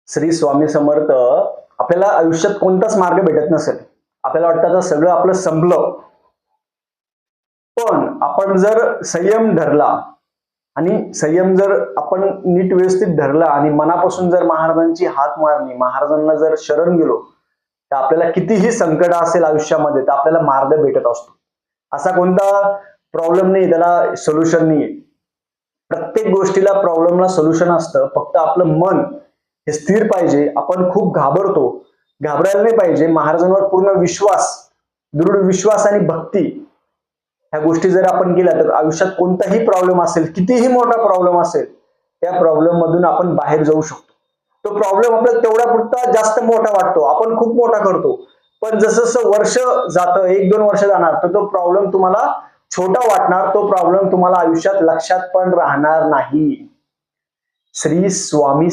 श्री स्वामी समर्थ. आपल्याला आयुष्यात कोणताच मार्ग भेटत नसेल, आपल्याला वाटतं आता सगळं आपलं संपलं, पण आपण जर संयम धरला आणि संयम जर आपण नीट व्यवस्थित धरला आणि मनापासून जर महाराजांची हाक मारली, महाराजांना जर शरण गेलो, तर आपल्याला कितीही संकट असेल आयुष्यामध्ये तर आपल्याला मार्ग भेटत असतो. असा कोणता प्रॉब्लेम नाही त्याला सोल्युशन नाहीये. प्रत्येक गोष्टीला प्रॉब्लेमला सोल्युशन असतं, फक्त आपलं मन हे स्थिर पाहिजे. आपण खूप घाबरतो, घाबरायला नाही पाहिजे. महाराजांवर पूर्ण विश्वास, दृढ विश्वास आणि भक्ती ह्या गोष्टी जर आपण केल्या तर आयुष्यात कोणताही प्रॉब्लेम असेल, कितीही मोठा प्रॉब्लेम असेल, त्या प्रॉब्लेम मधून आपण बाहेर जाऊ शकतो. तो प्रॉब्लेम आपल्याला तेवढा पुरता जास्त मोठा वाटतो, आपण खूप मोठा करतो, पण जसं जसं वर्ष जातं, 1-2 वर्ष जाणार, तर तो प्रॉब्लेम तुम्हाला छोटा वाटणार, तो प्रॉब्लेम तुम्हाला आयुष्यात लक्षात पण राहणार नाही. श्री स्वामी